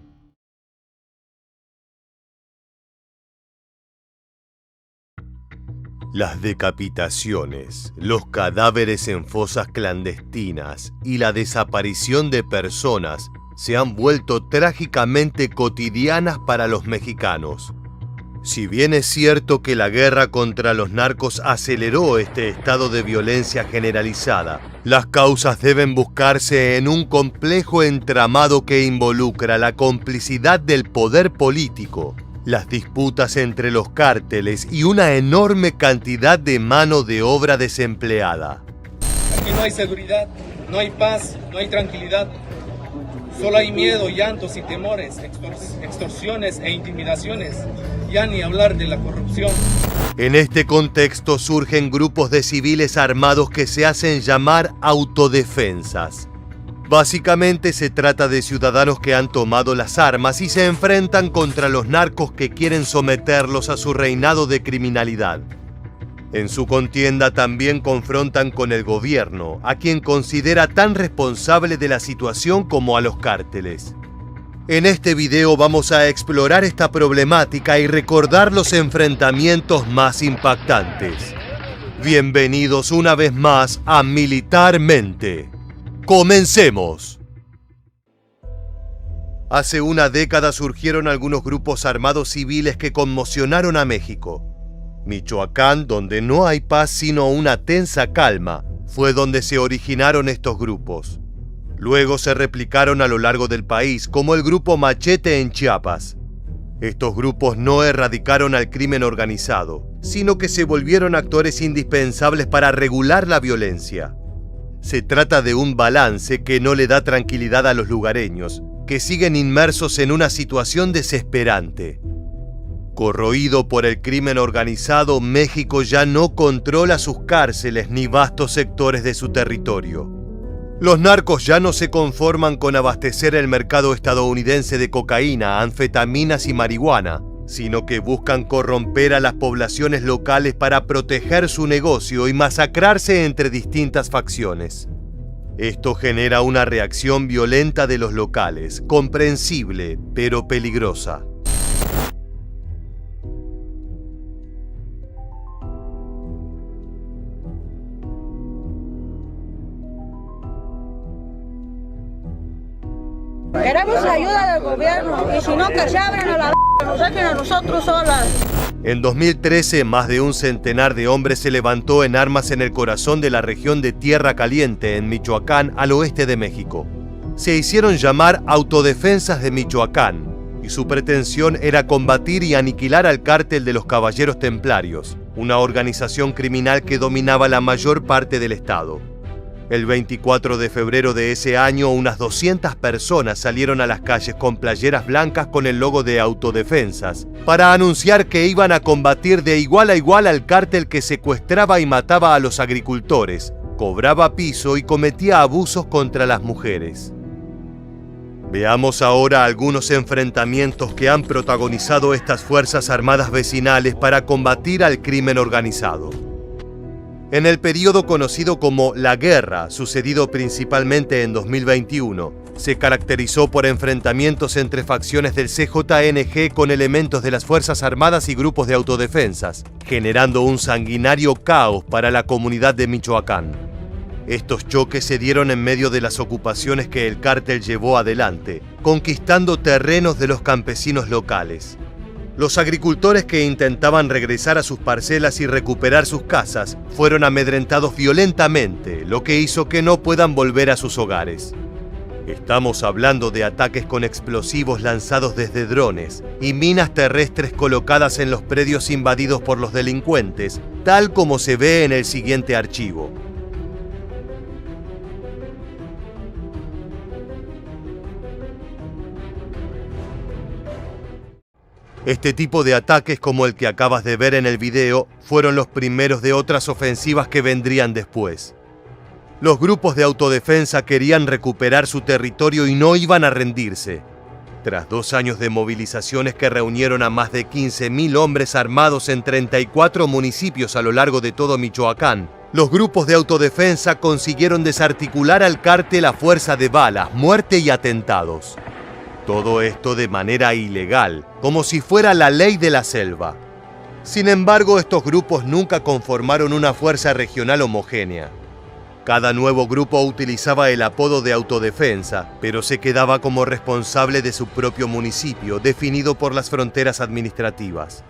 Las decapitaciones, los cadáveres en fosas clandestinas y la desaparición de personas se han vuelto trágicamente cotidianas para los mexicanos. Si bien es cierto que la guerra contra los narcos aceleró este estado de violencia generalizada, las causas deben buscarse en un complejo entramado que involucra la complicidad del poder político, las disputas entre los cárteles y una enorme cantidad de mano de obra desempleada. Aquí no hay seguridad, no hay paz, no hay tranquilidad. Solo hay miedo, llantos y temores, extorsiones e intimidaciones. Ya ni hablar de la corrupción. En este contexto surgen grupos de civiles armados que se hacen llamar autodefensas. Básicamente se trata de ciudadanos que han tomado las armas y se enfrentan contra los narcos que quieren someterlos a su reinado de criminalidad. En su contienda también confrontan con el gobierno, a quien considera tan responsable de la situación como a los cárteles. En este video vamos a explorar esta problemática y recordar los enfrentamientos más impactantes. Bienvenidos una vez más a Militarmente. ¡Comencemos! Hace una década surgieron algunos grupos armados civiles que conmocionaron a México. Michoacán, donde no hay paz sino una tensa calma, fue donde se originaron estos grupos. Luego se replicaron a lo largo del país, como el grupo Machete en Chiapas. Estos grupos no erradicaron al crimen organizado, sino que se volvieron actores indispensables para regular la violencia. Se trata de un balance que no le da tranquilidad a los lugareños, que siguen inmersos en una situación desesperante. Corroído por el crimen organizado, México ya no controla sus cárceles ni vastos sectores de su territorio. Los narcos ya no se conforman con abastecer el mercado estadounidense de cocaína, anfetaminas y marihuana, sino que buscan corromper a las poblaciones locales para proteger su negocio y masacrarse entre distintas facciones. Esto genera una reacción violenta de los locales, comprensible pero peligrosa. Queremos ayuda del gobierno y si no que se abran a la nos dejen a nosotros solas. En 2013, más de un centenar de hombres se levantó en armas en el corazón de la región de Tierra Caliente, en Michoacán, al oeste de México. Se hicieron llamar Autodefensas de Michoacán, y su pretensión era combatir y aniquilar al cártel de los Caballeros Templarios, una organización criminal que dominaba la mayor parte del estado. El 24 de febrero de ese año, unas 200 personas salieron a las calles con playeras blancas con el logo de Autodefensas para anunciar que iban a combatir de igual a igual al cártel que secuestraba y mataba a los agricultores, cobraba piso y cometía abusos contra las mujeres. Veamos ahora algunos enfrentamientos que han protagonizado estas fuerzas armadas vecinales para combatir al crimen organizado. En el periodo conocido como La Guerra, sucedido principalmente en 2021, se caracterizó por enfrentamientos entre facciones del CJNG con elementos de las Fuerzas Armadas y grupos de autodefensas, generando un sanguinario caos para la comunidad de Michoacán. Estos choques se dieron en medio de las ocupaciones que el cártel llevó adelante, conquistando terrenos de los campesinos locales. Los agricultores que intentaban regresar a sus parcelas y recuperar sus casas fueron amedrentados violentamente, lo que hizo que no puedan volver a sus hogares. Estamos hablando de ataques con explosivos lanzados desde drones y minas terrestres colocadas en los predios invadidos por los delincuentes, tal como se ve en el siguiente archivo. Este tipo de ataques, como el que acabas de ver en el video, fueron los primeros de otras ofensivas que vendrían después. Los grupos de autodefensa querían recuperar su territorio y no iban a rendirse. Tras 2 años de movilizaciones que reunieron a más de 15.000 hombres armados en 34 municipios a lo largo de todo Michoacán, los grupos de autodefensa consiguieron desarticular al cártel a fuerza de balas, muerte y atentados. Todo esto de manera ilegal, como si fuera la ley de la selva. Sin embargo, estos grupos nunca conformaron una fuerza regional homogénea. Cada nuevo grupo utilizaba el apodo de autodefensa, pero se quedaba como responsable de su propio municipio, definido por las fronteras administrativas.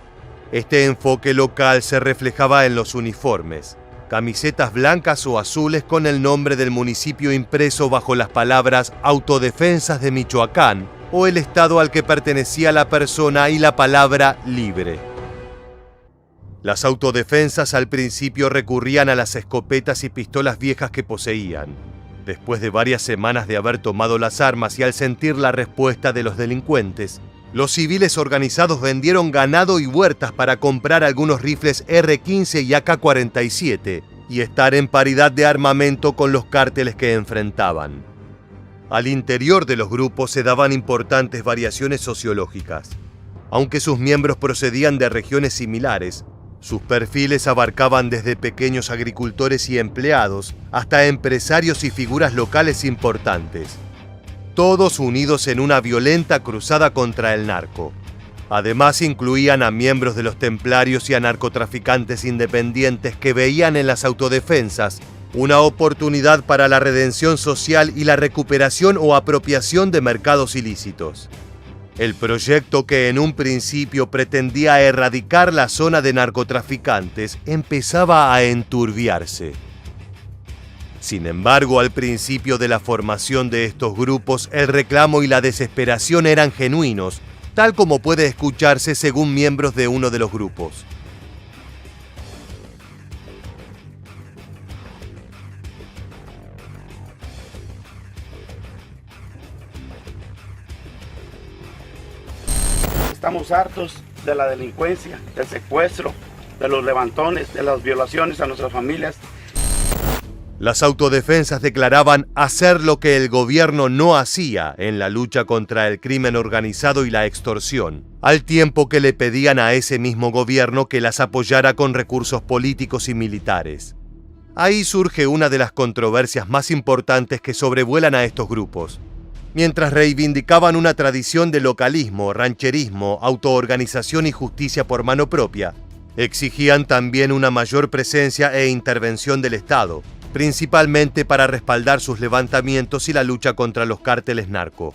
Este enfoque local se reflejaba en los uniformes, camisetas blancas o azules con el nombre del municipio impreso bajo las palabras Autodefensas de Michoacán o el estado al que pertenecía la persona y la palabra libre. Las autodefensas al principio recurrían a las escopetas y pistolas viejas que poseían. Después de varias semanas de haber tomado las armas y al sentir la respuesta de los delincuentes, los civiles organizados vendieron ganado y huertas para comprar algunos rifles R-15 y AK-47 y estar en paridad de armamento con los cárteles que enfrentaban. Al interior de los grupos se daban importantes variaciones sociológicas. Aunque sus miembros procedían de regiones similares, sus perfiles abarcaban desde pequeños agricultores y empleados hasta empresarios y figuras locales importantes. Todos unidos en una violenta cruzada contra el narco. Además, incluían a miembros de los templarios y a narcotraficantes independientes que veían en las autodefensas una oportunidad para la redención social y la recuperación o apropiación de mercados ilícitos. El proyecto, que en un principio pretendía erradicar la zona de narcotraficantes, empezaba a enturbiarse. Sin embargo, al principio de la formación de estos grupos, el reclamo y la desesperación eran genuinos, tal como puede escucharse según miembros de uno de los grupos. Estamos hartos de la delincuencia, del secuestro, de los levantones, de las violaciones a nuestras familias. Las autodefensas declaraban hacer lo que el gobierno no hacía en la lucha contra el crimen organizado y la extorsión, al tiempo que le pedían a ese mismo gobierno que las apoyara con recursos políticos y militares. Ahí surge una de las controversias más importantes que sobrevuelan a estos grupos. Mientras reivindicaban una tradición de localismo, rancherismo, autoorganización y justicia por mano propia, exigían también una mayor presencia e intervención del Estado, principalmente para respaldar sus levantamientos y la lucha contra los cárteles narco.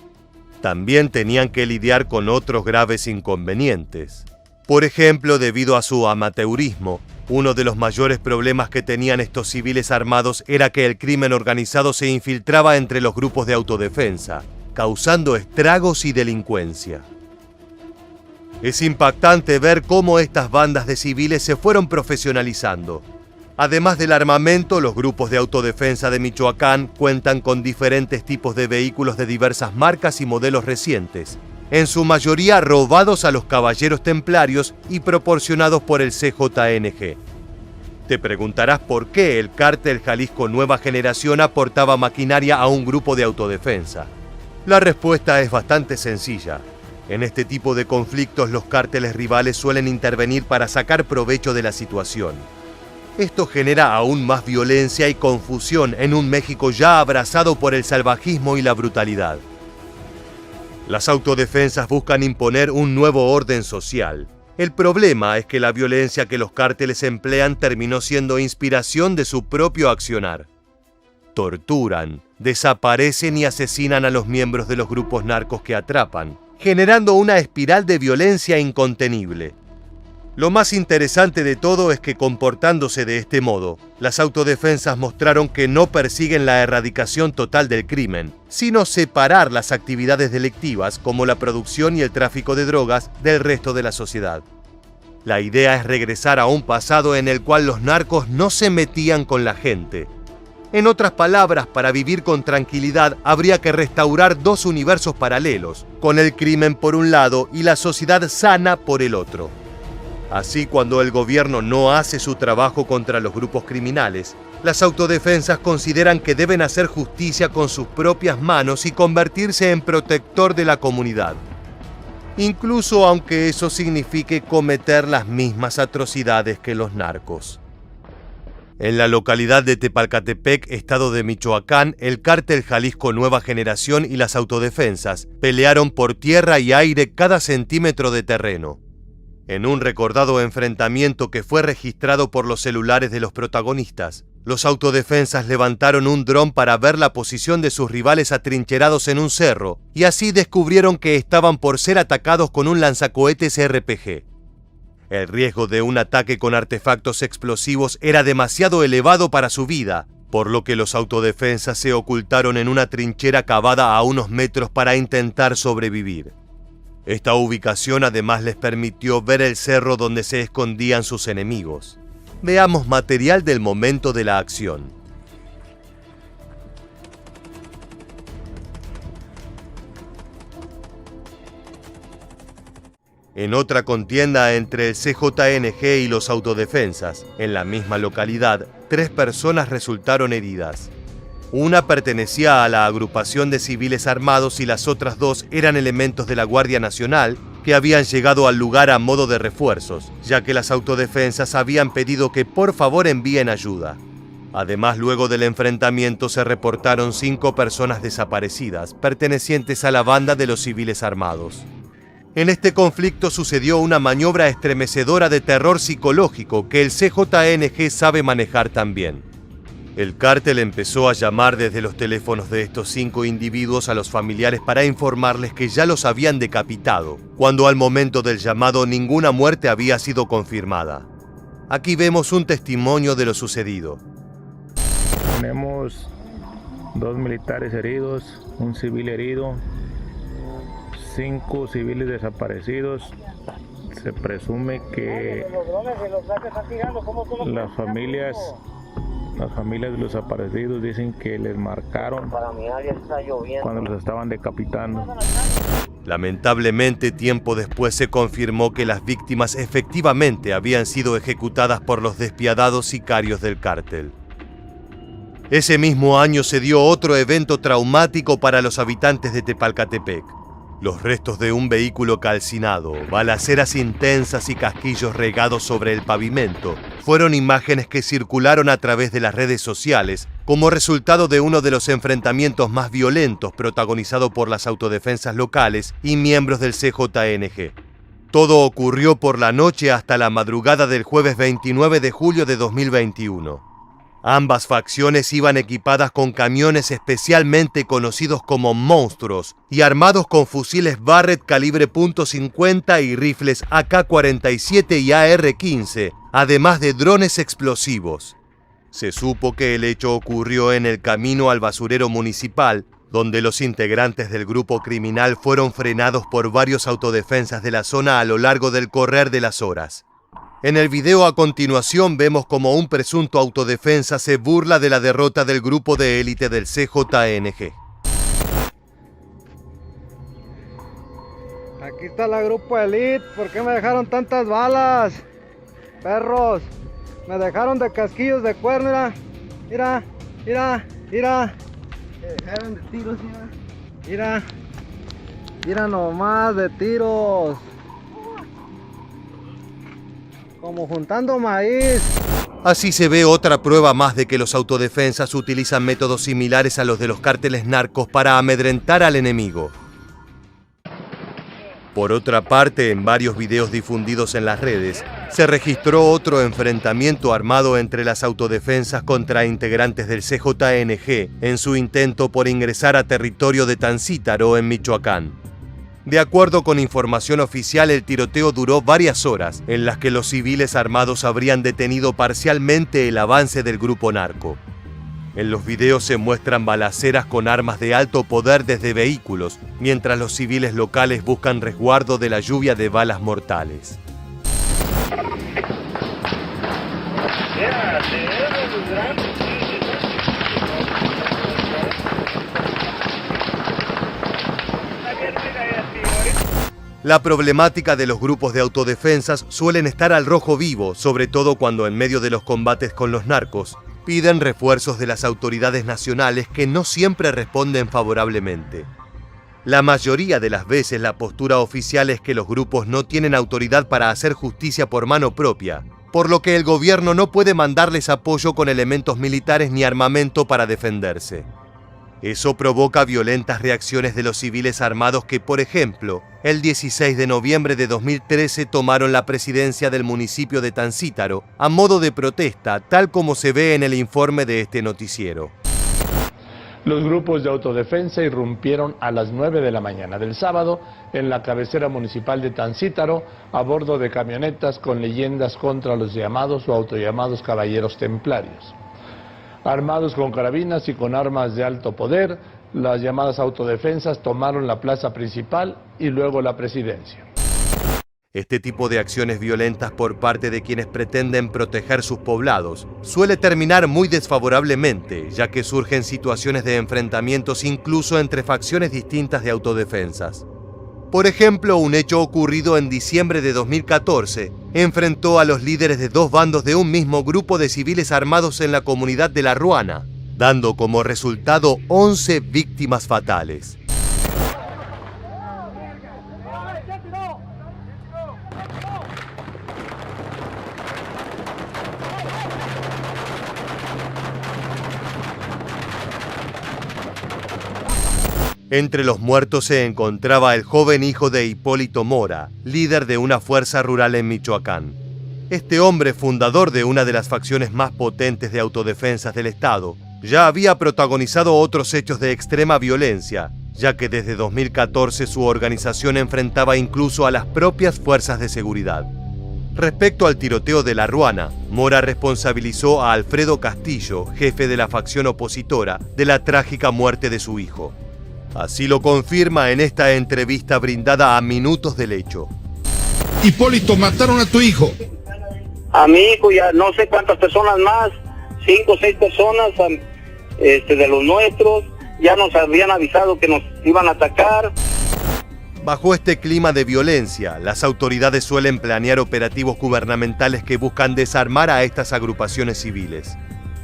También tenían que lidiar con otros graves inconvenientes. Por ejemplo, debido a su amateurismo, uno de los mayores problemas que tenían estos civiles armados era que el crimen organizado se infiltraba entre los grupos de autodefensa, causando estragos y delincuencia. Es impactante ver cómo estas bandas de civiles se fueron profesionalizando. Además del armamento, los grupos de autodefensa de Michoacán cuentan con diferentes tipos de vehículos de diversas marcas y modelos recientes, en su mayoría robados a los caballeros templarios y proporcionados por el CJNG. Te preguntarás por qué el cártel Jalisco Nueva Generación aportaba maquinaria a un grupo de autodefensa. La respuesta es bastante sencilla. En este tipo de conflictos, los cárteles rivales suelen intervenir para sacar provecho de la situación. Esto genera aún más violencia y confusión en un México ya abrazado por el salvajismo y la brutalidad. Las autodefensas buscan imponer un nuevo orden social. El problema es que la violencia que los cárteles emplean terminó siendo inspiración de su propio accionar. Torturan, desaparecen y asesinan a los miembros de los grupos narcos que atrapan, generando una espiral de violencia incontenible. Lo más interesante de todo es que, comportándose de este modo, las autodefensas mostraron que no persiguen la erradicación total del crimen, sino separar las actividades delictivas como la producción y el tráfico de drogas del resto de la sociedad. La idea es regresar a un pasado en el cual los narcos no se metían con la gente. En otras palabras, para vivir con tranquilidad habría que restaurar dos universos paralelos, con el crimen por un lado y la sociedad sana por el otro. Así, cuando el gobierno no hace su trabajo contra los grupos criminales, las autodefensas consideran que deben hacer justicia con sus propias manos y convertirse en protector de la comunidad. incluso aunque eso signifique cometer las mismas atrocidades que los narcos. En la localidad de Tepalcatepec, estado de Michoacán, el cártel Jalisco Nueva Generación y las autodefensas pelearon por tierra y aire cada centímetro de terreno. En un recordado enfrentamiento que fue registrado por los celulares de los protagonistas, los autodefensas levantaron un dron para ver la posición de sus rivales atrincherados en un cerro, y así descubrieron que estaban por ser atacados con un lanzacohetes RPG. El riesgo de un ataque con artefactos explosivos era demasiado elevado para su vida, por lo que los autodefensas se ocultaron en una trinchera cavada a unos metros para intentar sobrevivir. Esta ubicación además les permitió ver el cerro donde se escondían sus enemigos. Veamos material del momento de la acción. En otra contienda entre el CJNG y los autodefensas, en la misma localidad, 3 personas resultaron heridas. Una pertenecía a la agrupación de civiles armados y las otras 2 eran elementos de la Guardia Nacional que habían llegado al lugar a modo de refuerzos, ya que las autodefensas habían pedido que por favor envíen ayuda. Además, luego del enfrentamiento se reportaron 5 personas desaparecidas, pertenecientes a la banda de los civiles armados. En este conflicto sucedió una maniobra estremecedora de terror psicológico que el CJNG sabe manejar también. El cártel empezó a llamar desde los teléfonos de estos 5 individuos a los familiares para informarles que ya los habían decapitado, cuando al momento del llamado ninguna muerte había sido confirmada. Aquí vemos un testimonio de lo sucedido. Tenemos 2 militares heridos, un civil herido, 5 civiles desaparecidos. Se presume que las familias de los desaparecidos dicen que les marcaron cuando los estaban decapitando. Lamentablemente, tiempo después se confirmó que las víctimas efectivamente habían sido ejecutadas por los despiadados sicarios del cártel. Ese mismo año se dio otro evento traumático para los habitantes de Tepalcatepec. Los restos de un vehículo calcinado, balaceras intensas y casquillos regados sobre el pavimento fueron imágenes que circularon a través de las redes sociales como resultado de uno de los enfrentamientos más violentos protagonizado por las autodefensas locales y miembros del CJNG. Todo ocurrió por la noche hasta la madrugada del jueves 29 de julio de 2021. Ambas facciones iban equipadas con camiones especialmente conocidos como monstruos y armados con fusiles Barrett calibre .50 y rifles AK-47 y AR-15, además de drones explosivos. Se supo que el hecho ocurrió en el camino al basurero municipal, donde los integrantes del grupo criminal fueron frenados por varios autodefensas de la zona a lo largo del correr de las horas. En el video a continuación vemos como un presunto autodefensa se burla de la derrota del grupo de élite del CJNG. Aquí está la grupo Elite, ¿por qué me dejaron tantas balas? Perros, me dejaron de casquillos de cuerno, mira. Me dejaron de tiros, mira nomás de tiros. Como juntando maíz. Así se ve otra prueba más de que los autodefensas utilizan métodos similares a los de los cárteles narcos para amedrentar al enemigo. Por otra parte, en varios videos difundidos en las redes, se registró otro enfrentamiento armado entre las autodefensas contra integrantes del CJNG en su intento por ingresar a territorio de Tancítaro, en Michoacán. De acuerdo con información oficial, el tiroteo duró varias horas, en las que los civiles armados habrían detenido parcialmente el avance del grupo narco. En los videos se muestran balaceras con armas de alto poder desde vehículos, mientras los civiles locales buscan resguardo de la lluvia de balas mortales. La problemática de los grupos de autodefensas suelen estar al rojo vivo, sobre todo cuando en medio de los combates con los narcos piden refuerzos de las autoridades nacionales que no siempre responden favorablemente. La mayoría de las veces la postura oficial es que los grupos no tienen autoridad para hacer justicia por mano propia, por lo que el gobierno no puede mandarles apoyo con elementos militares ni armamento para defenderse. Eso provoca violentas reacciones de los civiles armados que, por ejemplo, el 16 de noviembre de 2013 tomaron la presidencia del municipio de Tancítaro a modo de protesta, tal como se ve en el informe de este noticiero. Los grupos de autodefensa irrumpieron a las 9 de la mañana del sábado en la cabecera municipal de Tancítaro a bordo de camionetas con leyendas contra los llamados o autollamados caballeros templarios. Armados con carabinas y con armas de alto poder, las llamadas autodefensas tomaron la plaza principal y luego la presidencia. Este tipo de acciones violentas por parte de quienes pretenden proteger sus poblados suele terminar muy desfavorablemente, ya que surgen situaciones de enfrentamientos incluso entre facciones distintas de autodefensas. Por ejemplo, un hecho ocurrido en diciembre de 2014 enfrentó a los líderes de dos bandos de un mismo grupo de civiles armados en la comunidad de La Ruana, dando como resultado 11 víctimas fatales. Entre los muertos se encontraba el joven hijo de Hipólito Mora, líder de una fuerza rural en Michoacán. Este hombre, fundador de una de las facciones más potentes de autodefensas del Estado, ya había protagonizado otros hechos de extrema violencia, ya que desde 2014 su organización enfrentaba incluso a las propias fuerzas de seguridad. Respecto al tiroteo de La Ruana, Mora responsabilizó a Alfredo Castillo, jefe de la facción opositora, de la trágica muerte de su hijo. Así lo confirma en esta entrevista brindada a minutos del hecho. Hipólito, mataron a tu hijo. A mi hijo y a no sé cuántas personas más, 5 o 6 personas de los nuestros, ya nos habían avisado que nos iban a atacar. Bajo este clima de violencia, las autoridades suelen planear operativos gubernamentales que buscan desarmar a estas agrupaciones civiles.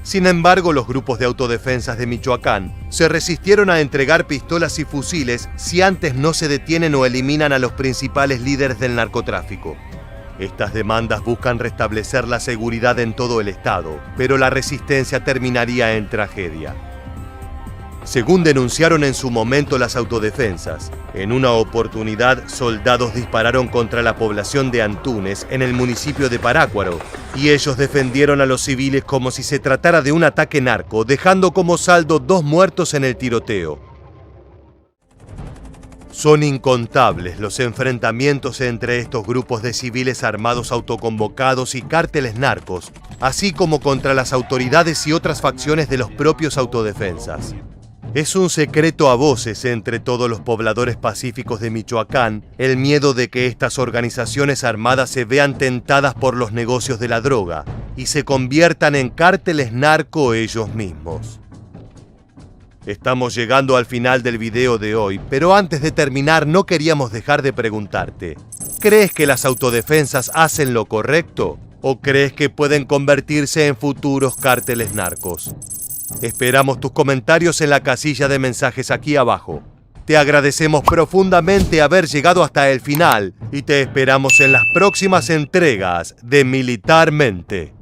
Sin embargo, los grupos de autodefensas de Michoacán se resistieron a entregar pistolas y fusiles si antes no se detienen o eliminan a los principales líderes del narcotráfico. Estas demandas buscan restablecer la seguridad en todo el estado, pero la resistencia terminaría en tragedia. Según denunciaron en su momento las autodefensas, en una oportunidad soldados dispararon contra la población de Antunes en el municipio de Parácuaro y ellos defendieron a los civiles como si se tratara de un ataque narco, dejando como saldo 2 muertos en el tiroteo. Son incontables los enfrentamientos entre estos grupos de civiles armados autoconvocados y cárteles narcos, así como contra las autoridades y otras facciones de los propios autodefensas. Es un secreto a voces entre todos los pobladores pacíficos de Michoacán el miedo de que estas organizaciones armadas se vean tentadas por los negocios de la droga y se conviertan en cárteles narco ellos mismos. Estamos llegando al final del video de hoy, pero antes de terminar no queríamos dejar de preguntarte, ¿crees que las autodefensas hacen lo correcto o crees que pueden convertirse en futuros cárteles narcos? Esperamos tus comentarios en la casilla de mensajes aquí abajo. Te agradecemos profundamente haber llegado hasta el final y te esperamos en las próximas entregas de Militarmente.